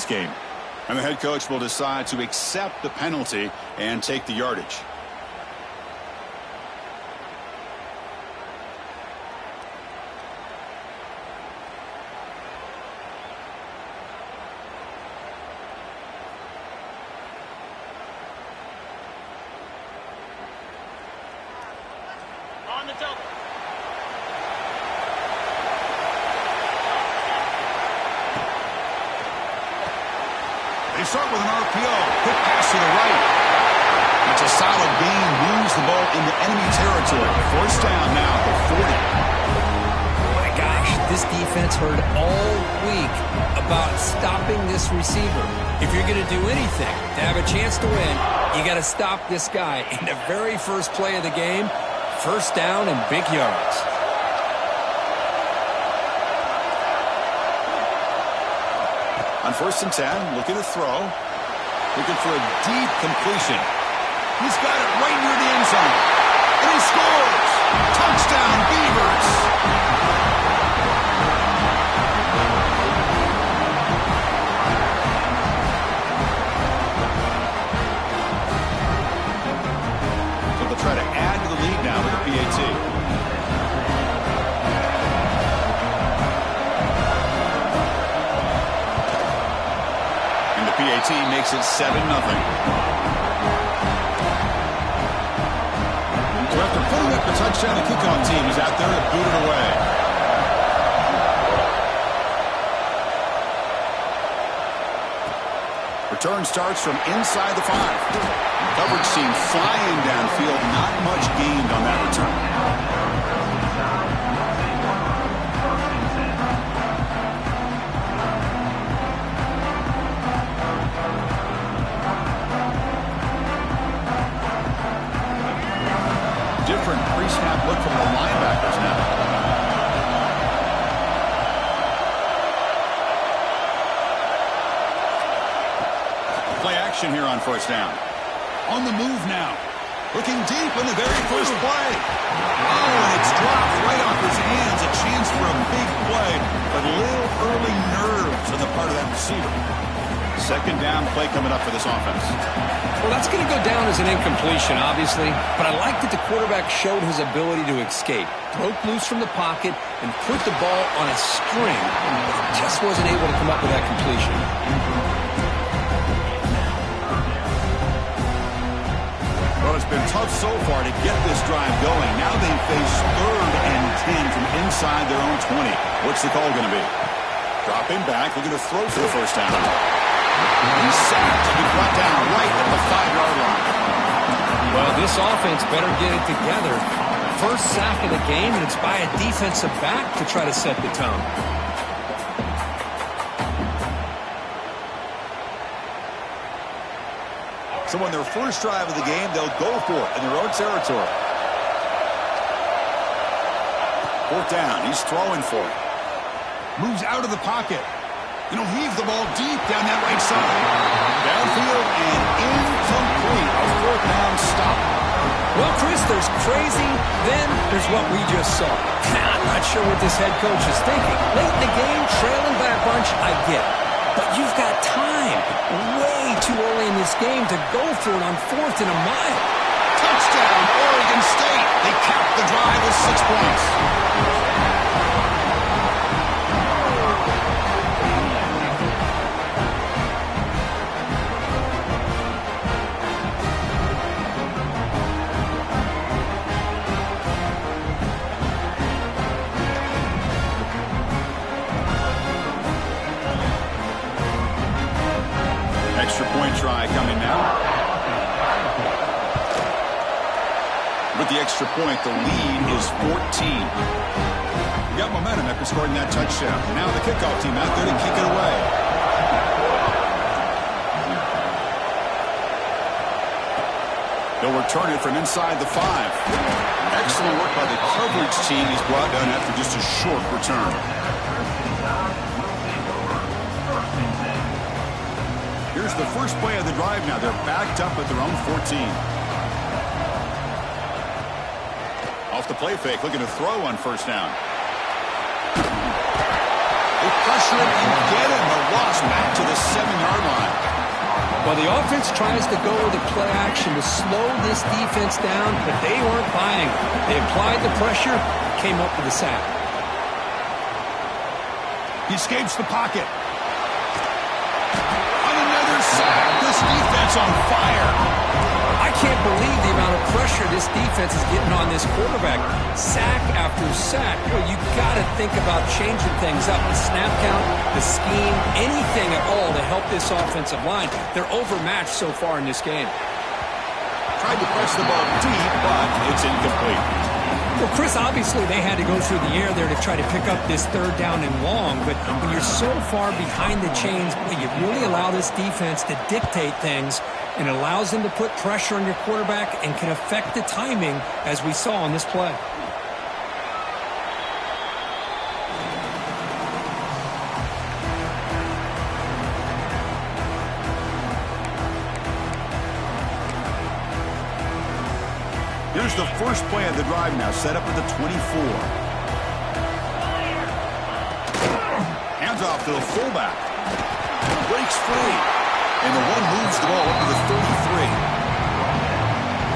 this game. And the head coach will decide to accept the penalty and take the yardage. On the double. They start with an RPO. Quick pass to the right. It's a solid gain. Moves the ball into enemy territory. First down now at the 40. My gosh, this defense heard all week about stopping this receiver. If you're going to do anything to have a chance to win, you got to stop this guy. In the very first play of the game, first down and big yards. On 1st and 10, looking to throw. Looking for a deep completion. He's got it right near the end zone. And he scores! Touchdown, Beavers! So they'll try to add to the lead now with a PAT. PAT makes it 7-0. So after putting up the touchdown, the kickoff team is out there to boot it away. Return starts from inside the 5. Coverage team flying downfield. Not much gained on that return. Different pre-snap look from the linebackers now. Play action here on 1st down. On the move now. Looking deep in the very first play. Oh, and it's dropped right off his hands. A chance for a big play, but a little early nerves on the part of that receiver. 2nd down play coming up for this offense. Well, that's going to go down as an incompletion, obviously, but I like that the quarterback showed his ability to escape, broke loose from the pocket, and put the ball on a string, but just wasn't able to come up with that completion. Well, it's been tough so far to get this drive going. Now they face 3rd and 10 from inside their own 20. What's the call going to be? Dropping back, looking to throw for the 1st down. He's sacked and brought down right at the 5-yard line. Well, this offense better get it together. First sack of the game, and it's by a defensive back to try to set the tone. So on their first drive of the game, they'll go for it in their own territory. 4th down, he's throwing for it. Moves out of the pocket. And he'll heave the ball deep down that right side. Downfield and incomplete. A 4th down stop. Well, Chris, there's crazy, then there's what we just saw. I'm not sure what this head coach is thinking. Late in the game, trailing by a bunch, I get it. But you've got time, way too early in this game, to go for it on 4th and a mile. Touchdown, Oregon State. They cap the drive with 6 points. Extra point try coming now. With the extra point, the lead is 14. We got momentum after scoring that touchdown. Now the kickoff team out there to kick it away. They'll return it from inside the 5. Excellent work by the coverage team. He's brought down after just a short return. Here's the first play of the drive now. They're backed up at their own 14. Off the play fake, looking to throw on 1st down. They pressure him and get him. A loss back to the 7 Well, the offense tries to go with the play action to slow this defense down, but they weren't buying it. They applied the pressure, came up with a sack. He escapes the pocket. On another sack, this defense on fire. I can't believe the amount of pressure this defense is getting on this quarterback. Sack after sack. Well, you got to think about changing things up. The snap count, the scheme, anything at all to help this offensive line. They're overmatched so far in this game. Tried to press the ball deep, but it's incomplete. Well, Chris, obviously they had to go through the air there to try to pick up this third down and long, but when you're so far behind the chains, you really allow this defense to dictate things, and it allows them to put pressure on your quarterback and can affect the timing, as we saw on this play. Here's the first play of the drive now, set up at the 24. Hands off to the fullback. Breaks free. And the one moves the ball up to the 33.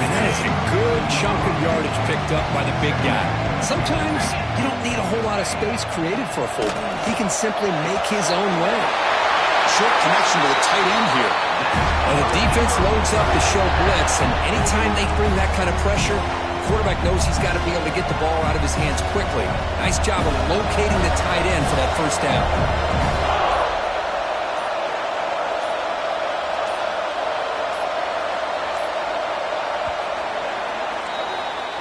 And that is a good chunk of yardage picked up by the big guy. Sometimes you don't need a whole lot of space created for a fullback. He can simply make his own way. Short connection to the tight end here. Well, the defense loads up to show blitz, and anytime they bring that kind of pressure, the quarterback knows he's got to be able to get the ball out of his hands quickly. Nice job of locating the tight end for that first down.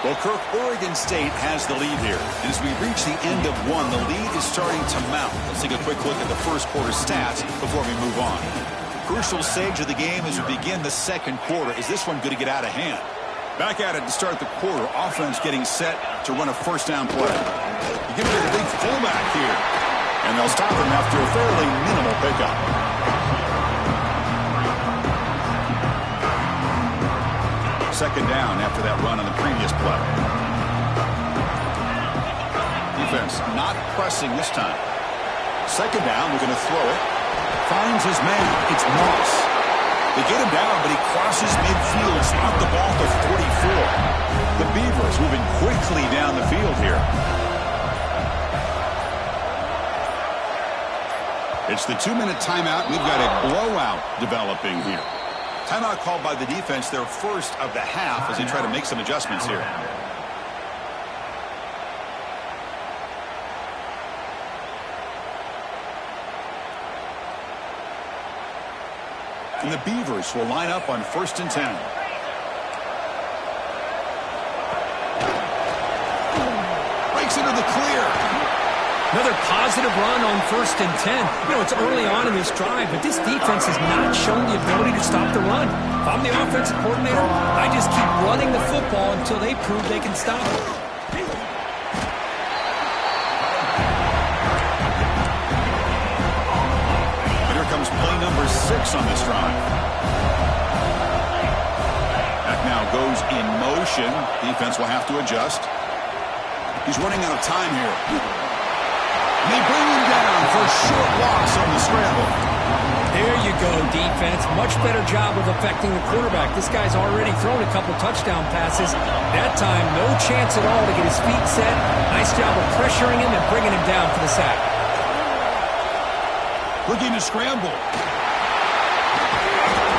Well, Kirk, Oregon State has the lead here. And as we reach the end of one, the lead is starting to mount. Let's take a quick look at the first quarter stats before we move on. Crucial stage of the game as we begin the second quarter. Is this one going to get out of hand? Back at it to start the quarter. Offense getting set to run a first down play. You give it to the big fullback here. And they'll stop him after a fairly minimal pickup. Second down after that run on the previous play. Defense not pressing this time. Second down, we're going to throw it. Finds his man. It's Moss. They get him down, but he crosses midfield. Spot the ball to 44. The Beavers moving quickly down the field here. It's the 2-minute timeout. We've got a blowout developing here. Timeout called by the defense, their first of the half, as they try to make some adjustments here. And the Beavers will line up on 1st and 10. Breaks into the clear. Another positive run on 1st and 10. You know, it's early on in this drive, but this defense has not shown the ability to stop the run. If I'm the offensive coordinator, I just keep running the football until they prove they can stop it. And here comes play number 6 on this drive. That now goes in motion. Defense will have to adjust. He's running out of time here. And they bring him down for a short loss on the scramble. There you go, defense. Much better job of affecting the quarterback. This guy's already thrown a couple touchdown passes. That time, no chance at all to get his feet set. Nice job of pressuring him and bringing him down for the sack. Looking to scramble.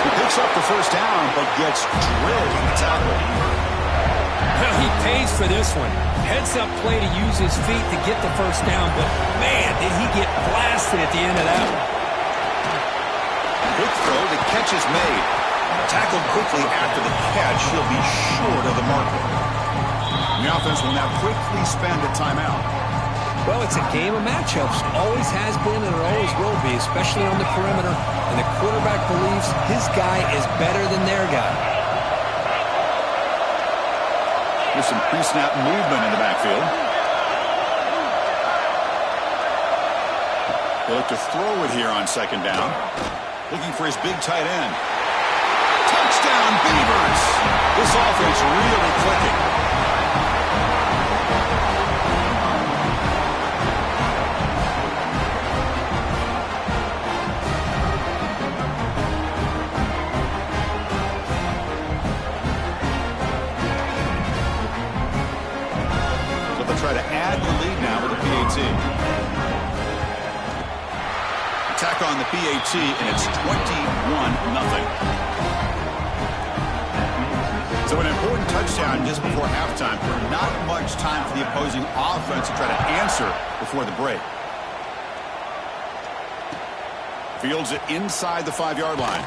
He picks up the first down, but gets drilled on the tackle. Well, he pays for this one. Heads-up play to use his feet to get the first down, but, man, did he get blasted at the end of that one. Quick throw, the catch is made. Tackled quickly after the catch. He'll be short of the marker. The offense will now quickly spend a timeout. Well, it's a game of matchups. Always has been and it always will be, especially on the perimeter. And the quarterback believes his guy is better than their guy. There's some pre-snap movement in the backfield. They look to throw it here on second down. Looking for his big tight end. Touchdown, Beavers! This offense really clicking. PAT. Attack on the PAT, and it's 21-0. So an important touchdown just before halftime. Not much time for the opposing offense to try to answer before the break. Fields it inside the 5-yard line.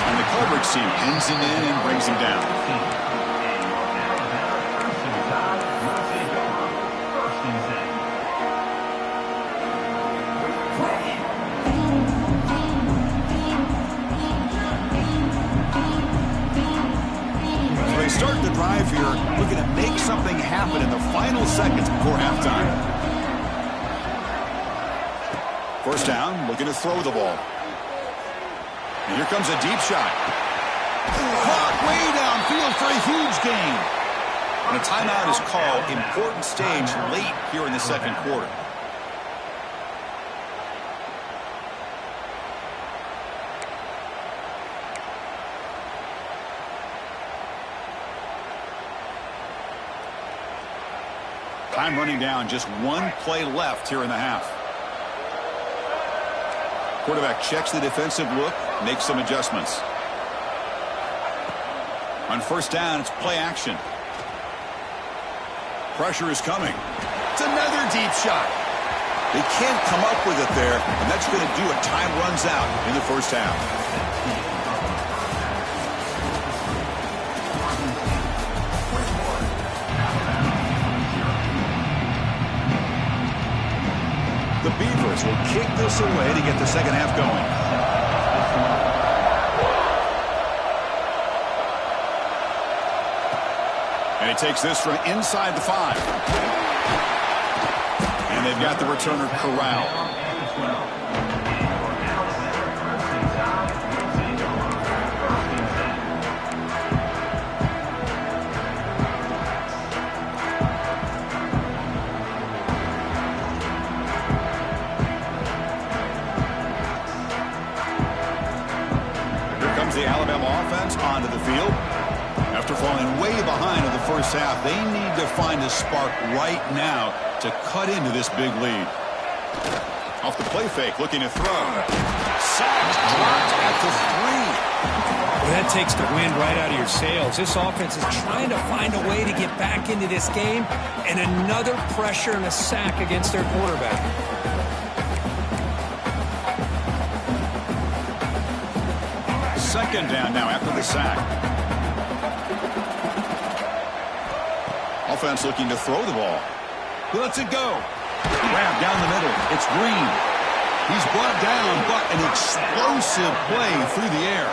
And the coverage team pins him in and brings him down. So they start the drive here, looking to make something happen in the final seconds before halftime. First down, looking to throw the ball. And here comes a deep shot. Caught way downfield for a huge gain. And a timeout is called. Important stage late here in the second quarter. Time running down, just one play left here in the half. Quarterback checks the defensive look, makes some adjustments. On first down, it's play action. Pressure is coming. It's another deep shot. They can't come up with it there, and that's going to do it. Time runs out in the first half. The Beavers will kick this away to get the second half going. And he takes this from inside the 5. And they've got the returner corralled. The Alabama offense onto the field. After falling way behind in the first half, they need to find a spark right now to cut into this big lead. Off the play fake, looking to throw. Sacked, dropped at the 3. Well, that takes the wind right out of your sails. This offense is trying to find a way to get back into this game, and another pressure and a sack against their quarterback. Second down now after the sack. Offense looking to throw the ball. He lets it go. Grab down the middle. It's Green. He's brought down, but an explosive play through the air.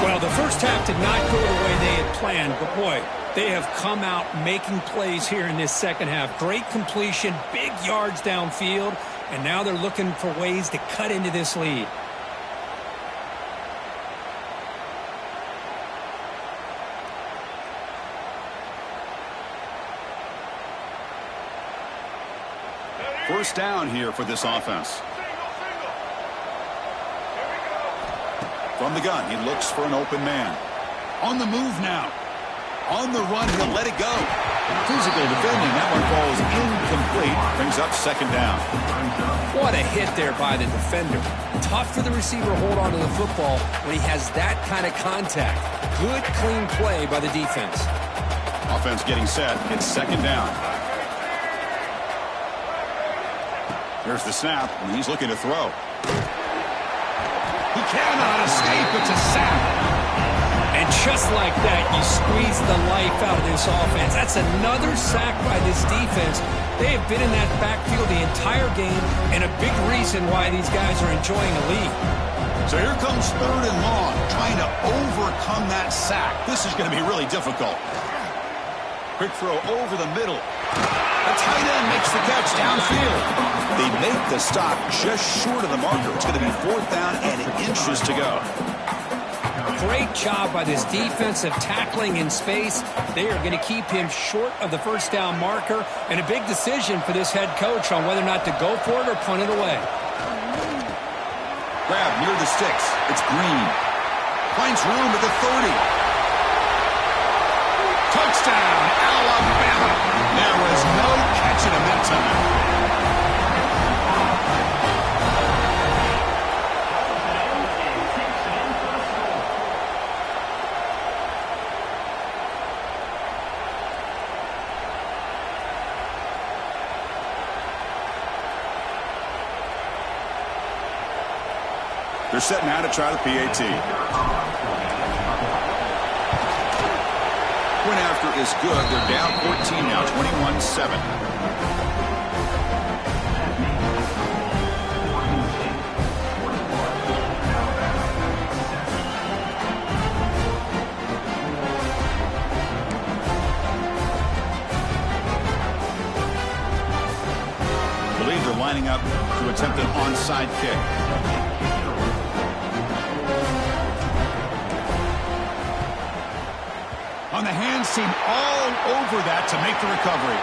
Well, the first half did not go the way they had planned, but boy, they have come out making plays here in this second half. Great completion, big yards downfield, and now they're looking for ways to cut into this lead. First down here for this offense. From the gun, he looks for an open man. On the move now. On the run, he'll let it go. Physical defending. That one falls incomplete. Brings up second down. What a hit there by the defender. Tough for the receiver to hold on to the football when he has that kind of contact. Good, clean play by the defense. Offense getting set. It's second down. Here's the snap, and he's looking to throw. He cannot escape. It's a sack. And just like that, you squeeze the life out of this offense. That's another sack by this defense. They have been in that backfield the entire game, and a big reason why these guys are enjoying a lead. So here comes third and long, trying to overcome that sack. This is going to be really difficult. Quick throw over the middle. The tight end makes the catch downfield. They make the stop just short of the marker. It's going to be fourth down and inches to go. Great job by this defensive tackling in space. They are going to keep him short of the first down marker, and a big decision for this head coach on whether or not to go for it or punt it away. Grab near the sticks. It's Green. Finds room at the 30. Touchdown, Alabama. There was no catch. completion in that time. They're set now to try the PAT. Point after is good. They're down 14 now, 21-7. Believe they're lining up to attempt an onside kick. On the hands team all over that to make the recovery.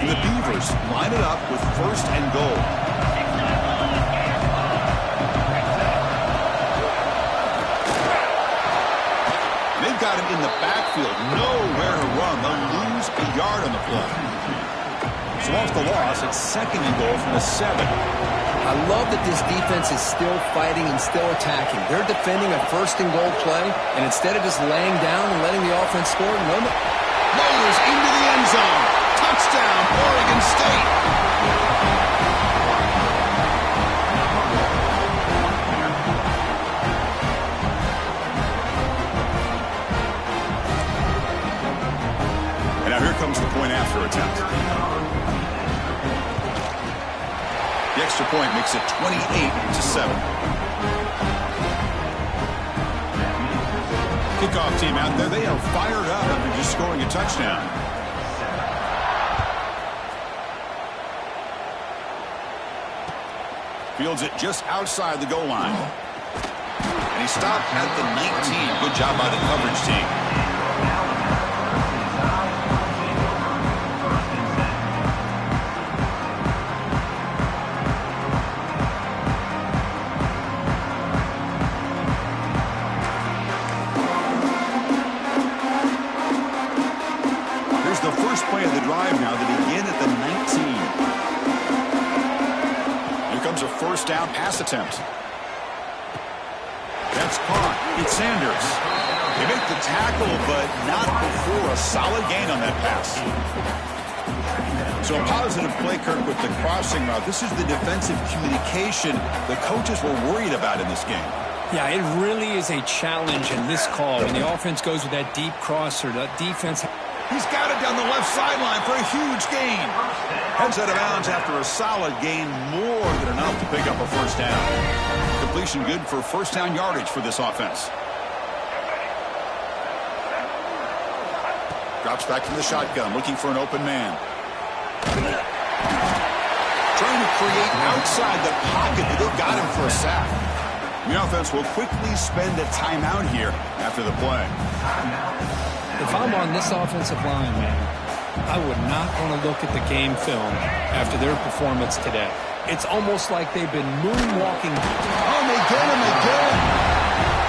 And the Beavers line it up with 1st and goal. They've got him in the backfield. Nowhere to run. They'll lose a yard on the play. So off the loss, it's 2nd and goal from the 7. I love that this defense is still fighting and still attacking. They're defending a 1st and goal play, and instead of just laying down and letting the offense score, Motors into the end zone. Touchdown, Oregon State. And now here comes the point after attempt. The extra point makes it 28-7. Kickoff team out there. They are fired up after just scoring a touchdown. Fields it just outside the goal line. And he stopped at the 19. Good job by the coverage team. Play of the drive now to begin at the 19. Here comes a 1st down pass attempt. That's caught. It's Sanders. They make the tackle, but not before a solid gain on that pass. So a positive play, Kirk, with the crossing route. This is the defensive communication the coaches were worried about in this game. Yeah, it really is a challenge in this call when the offense goes with that deep crosser. The defense... He's got it down the left sideline for a huge gain. Heads out of bounds after a solid gain, more than enough to pick up a 1st down. Completion good for 1st down yardage for this offense. Drops back from the shotgun, looking for an open man. Trying to create outside the pocket, but they've got him for a sack. The offense will quickly spend a timeout here after the play. If I'm on this offensive line, man, I would not want to look at the game film after their performance today. It's almost like they've been moonwalking. Oh, they get him again.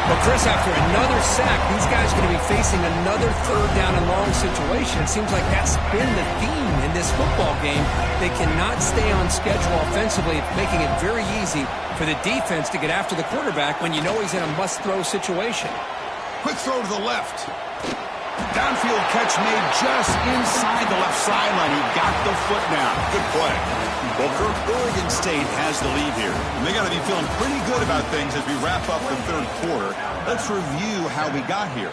But, Chris, after another sack, these guys are going to be facing another 3rd down and long situation. It seems like that's been the theme in this football game. They cannot stay on schedule offensively, making it very easy for the defense to get after the quarterback when you know he's in a must-throw situation. Quick throw to the left. Downfield catch made just inside the left sideline. He got the foot down. Good play. Well, Kirk, Oregon State has the lead here. And they got to be feeling pretty good about things as we wrap up the 3rd quarter. Let's review how we got here.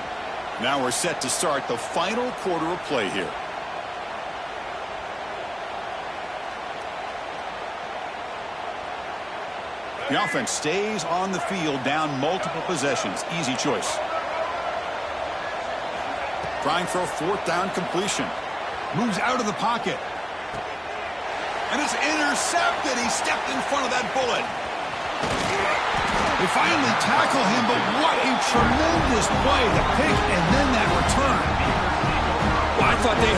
Now we're set to start the final quarter of play here. The offense stays on the field, down multiple possessions. Easy choice. Trying for a 4th down completion. Moves out of the pocket. And it's intercepted. He stepped in front of that bullet. They finally tackle him, but what a tremendous play. The pick and then that return. Well, I thought they